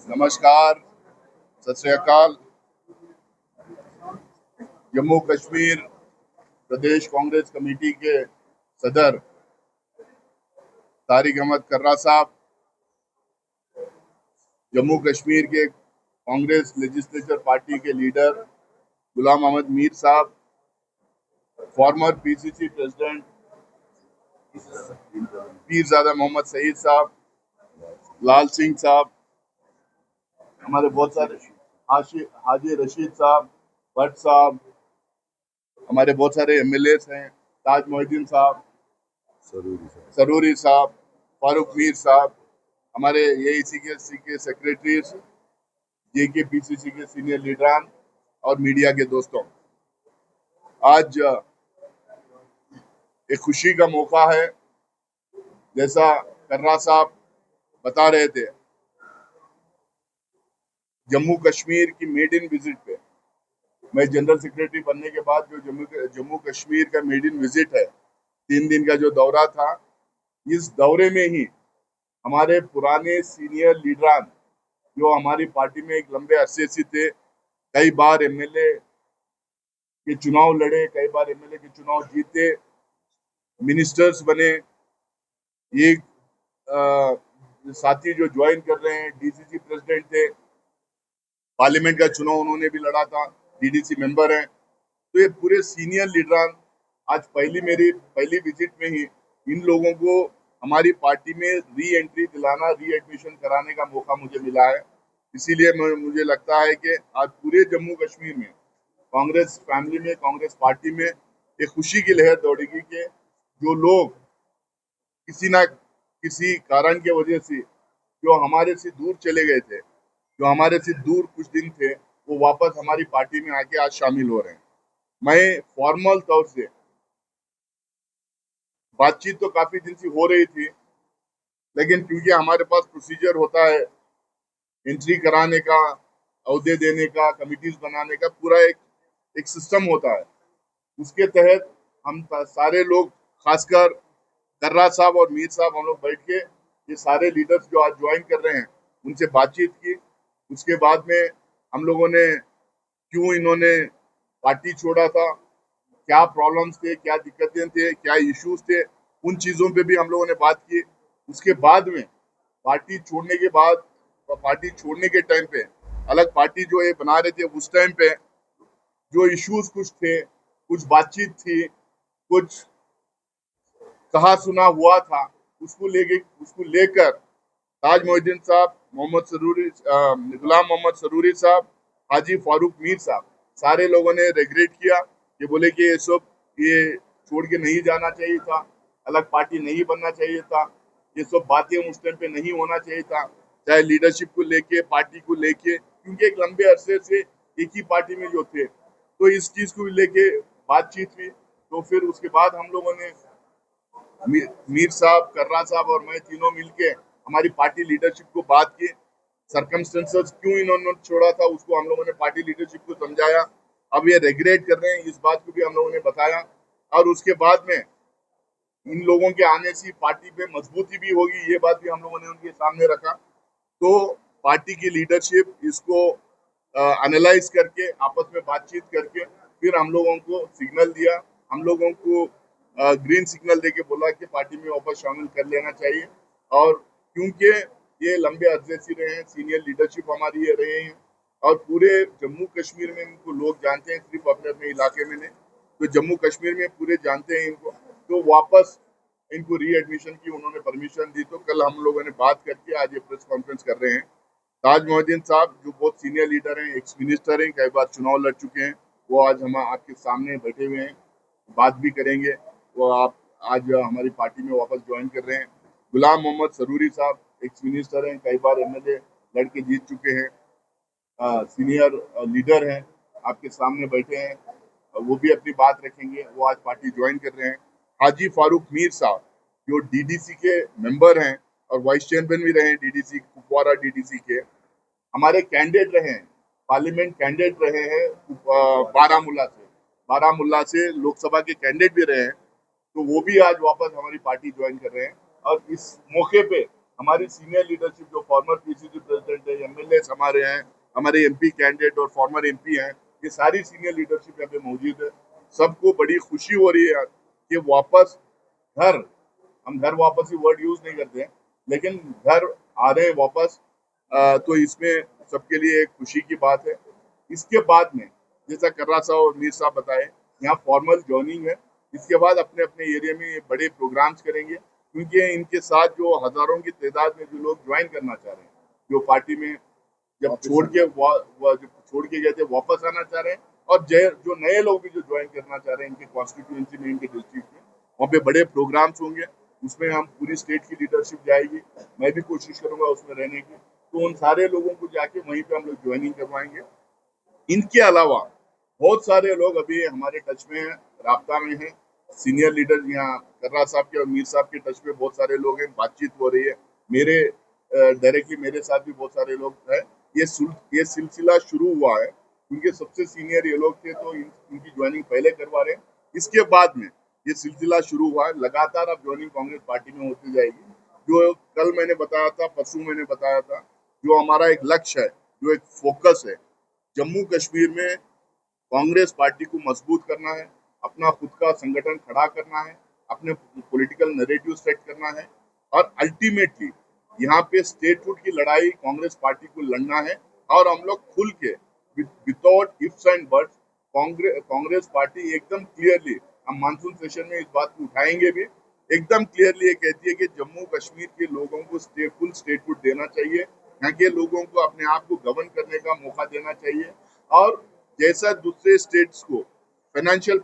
नमस्कार, सत श्री अकाल। जम्मू कश्मीर प्रदेश कांग्रेस कमेटी के सदर तारिक अहमद कर्रा साहब, जम्मू कश्मीर के कांग्रेस लेजिस्लेचर पार्टी के leader Ghulam Ahmad Mir sahab, former PCC president Peerzada Mohammad Sayeed sahab, Lal Singh साहब, हमारे बहुत सारे हाजी रशीद साहब, भट्ट साहब, हमारे बहुत सारे एमएलए हैं, ताज मोहिद्दीन साहब, सरूरी साहब, फारूक मीर साहब, हमारे एआईसी के सेक्रेटरी, जेके पीसीसी के सीनियर लीडरान और मीडिया के दोस्तों, आज एक खुशी का मौका है। जैसा कर्रा साहब बता रहे थे, जम्मू कश्मीर की मेड इन विजिट पे मैं जनरल सेक्रेटरी बनने के बाद जो जम्मू कश्मीर का मेड इन विजिट है, 3 दिन का जो दौरा था, इस दौरे में ही हमारे पुराने सीनियर लीडरान जो हमारी पार्टी में एक लंबे अरसे से थे, कई बार एमएलए के चुनाव लड़े, कई बार एमएलए के चुनाव जीते, मिनिस्टर्स बने, एक साथी जो ज्वाइन कर रहे हैं डीसीसी प्रेसिडेंट थे, पार्लियामेंट का चुनाव उन्होंने भी लड़ा था, डीडीसी मेंबर हैं। तो ये पूरे सीनियर लीडरान आज मेरी पहली विजिट में ही इन लोगों को हमारी पार्टी में री एंट्री दिलाना, री एडमिशन कराने का मौका मुझे मिला है। इसीलिए मुझे लगता है कि आज पूरे जम्मू कश्मीर में कांग्रेस फैमिली में, कांग्रेस पार्टी में एक खुशी की लहर दौड़ेगी कि जो लोग किसी ना किसी कारण की वजह से जो हमारे से दूर चले गए थे, जो हमारे से दूर कुछ दिन थे, वो वापस हमारी पार्टी में आके आज शामिल हो रहे हैं। मैं फॉर्मल तौर से बातचीत तो काफी दिन से हो रही थी, लेकिन क्योंकि हमारे पास प्रोसीजर होता है एंट्री कराने का, अहदे देने का, कमिटीज बनाने का, पूरा एक सिस्टम होता है। उसके तहत हम सारे लोग, खासकर कर्रा साहब और मीर साहब, हम लोग बैठ के ये सारे लीडर्स जो आज ज्वाइन कर रहे हैं उनसे बातचीत की। उसके बाद में हम लोगों ने क्यों इन्होंने पार्टी छोड़ा था, क्या प्रॉब्लम्स थे, क्या दिक्कतें थे, क्या इश्यूज थे, उन चीज़ों पे भी हम लोगों ने बात की। उसके बाद में पार्टी छोड़ने के बाद, पार्टी छोड़ने के टाइम पे अलग पार्टी जो ये बना रहे थे, उस टाइम पे जो इश्यूज कुछ थे, कुछ बातचीत थी, कुछ कहा सुना हुआ था, उसको लेकर ताज मोहिद्दीन साहब, गुलाम मोहम्मद सरूरी साहब, हाजी फारूक मीर साहब, सारे लोगों ने रिग्रेट किया कि बोले कि ये छोड़ के नहीं जाना चाहिए था, अलग पार्टी नहीं बनना चाहिए था, ये सब बातें उस टाइम पे नहीं होना चाहिए था, चाहे लीडरशिप को लेके, पार्टी को लेके, क्योंकि एक लंबे अरसे से एक ही पार्टी में जो थे, तो इस चीज को लेके बातचीत हुई। तो फिर उसके बाद हम लोगों ने मीर साहब, कर्रा साहब और मैं तीनों मिलके हमारी पार्टी लीडरशिप को बात की, सरकमस्टेंसेस क्यों इन्होंने छोड़ा था उसको हम लोगों ने पार्टी लीडरशिप को समझाया। अब ये रिग्रेट कर रहे हैं, इस बात को भी हम लोगों ने बताया, और उसके बाद में इन लोगों के आने से पार्टी पे मजबूती भी होगी, ये बात भी हम लोगों ने उनके सामने रखा। तो पार्टी की लीडरशिप इसको एनालाइज करके, आपस में बातचीत करके, फिर हम लोगों को सिग्नल दिया, हम लोगों को ग्रीन सिग्नल देके बोला कि पार्टी में वापस शामिल कर लेना चाहिए। और क्योंकि ये लंबे अरसे से रहे हैं, सीनियर लीडरशिप हमारी ये रहे हैं, और पूरे जम्मू कश्मीर में इनको लोग जानते हैं, सिर्फ अपने अपने इलाके में नहीं, तो जम्मू कश्मीर में पूरे जानते हैं इनको। तो वापस इनको री एडमिशन की उन्होंने परमिशन दी। तो कल हम लोगों ने बात करके आज ये प्रेस कॉन्फ्रेंस कर रहे हैं। ताज मोहिद्दीन साहब जो बहुत सीनियर लीडर हैं, एक्स मिनिस्टर हैं, कई बार चुनाव लड़ चुके हैं, वो आज हम आपके सामने बैठे हुए हैं, बात भी करेंगे। वो आप आज हमारी पार्टी में वापस ज्वाइन कर रहे हैं। गुलाम मोहम्मद सरूरी साहब एक्स मिनिस्टर हैं, कई बार एमएलए लड़के जीत चुके हैं, सीनियर लीडर हैं, आपके सामने बैठे हैं, वो भी अपनी बात रखेंगे, वो आज पार्टी ज्वाइन कर रहे हैं। हाजी फारूक मीर साहब जो डीडीसी के मेंबर हैं और वाइस चेयरमैन भी रहे हैं डीडीसी, कुपवारा डीडीसी के, हमारे कैंडिडेट रहे हैं, पार्लियामेंट कैंडिडेट रहे हैं, बारामूला से लोकसभा के कैंडिडेट भी रहे हैं। तो वो भी आज वापस हमारी पार्टी ज्वाइन कर रहे हैं। और इस मौके पे हमारी सीनियर लीडरशिप जो फॉर्मर पीसीसी प्रेसिडेंट है, एमएलए हमारे हैं, हमारे एमपी कैंडिडेट और फॉर्मर एमपी हैं, ये सारी सीनियर लीडरशिप यहाँ पे मौजूद है। सबको बड़ी खुशी हो रही है कि वापस घर, हम घर वापस ही वर्ड यूज नहीं करते हैं, लेकिन घर आ रहे हैं वापस। तो इसमें सबके लिए एक खुशी की बात है। इसके बाद में जैसा कर्रा साहब और मीर साहब बताए, यहाँ फॉर्मल ज्वाइनिंग है। इसके बाद अपने अपने एरिया में बड़े प्रोग्राम्स करेंगे, क्योंकि इनके साथ जो हजारों की तादाद में जो लोग ज्वाइन करना चाह रहे हैं, जो पार्टी में जब जब छोड़ के गए थे वापस आना चाह रहे हैं, और जो नए लोग भी जो ज्वाइन करना चाह रहे हैं इनके कॉन्स्टिट्यूएंसी में, इनके डिस्ट्रिक्ट में, वहाँ पे बड़े प्रोग्राम्स होंगे। उसमें हम पूरी स्टेट की लीडरशिप जाएगी, मैं भी कोशिश करूंगा उसमें रहने की। तो उन सारे लोगों को जाके वहीं पे हम लोग ज्वाइनिंग करवाएंगे। इनके अलावा बहुत सारे लोग अभी हमारे टच में हैं, राब्ता में हैं। सीनियर लीडर यहाँ कर्रा साहब के और मीर साहब के टच में बहुत सारे लोग हैं, बातचीत हो रही है। मेरे डायरेक्टली मेरे साथ भी बहुत सारे लोग हैं। ये सिलसिला शुरू हुआ है क्योंकि सबसे सीनियर ये लोग थे, तो इनकी ज्वाइनिंग पहले करवा रहे हैं। इसके बाद में ये सिलसिला शुरू हुआ है, लगातार अब ज्वाइनिंग कांग्रेस पार्टी में होती जाएगी। जो कल मैंने बताया था, परसों मैंने बताया था, जो हमारा एक लक्ष्य है, जो एक फोकस है, जम्मू कश्मीर में कांग्रेस पार्टी को मजबूत करना है, अपना खुद का संगठन खड़ा करना है, अपने पॉलिटिकल नैरेटिव सेट करना है, और अल्टीमेटली यहाँ पे स्टेटहुड की लड़ाई कांग्रेस पार्टी को लड़ना है। और हम लोग खुल के without ifs and buts Congress party एकदम क्लियरली, हम मानसून सेशन में इस बात को उठाएंगे भी, एकदम क्लियरली ये कहती है कि जम्मू कश्मीर के लोगों को फुल स्टेटहुड देना चाहिए, यहाँ के लोगों को अपने आप को गवर्न करने का मौका देना चाहिए। और जैसा दूसरे स्टेट्स को फाइनेंशियल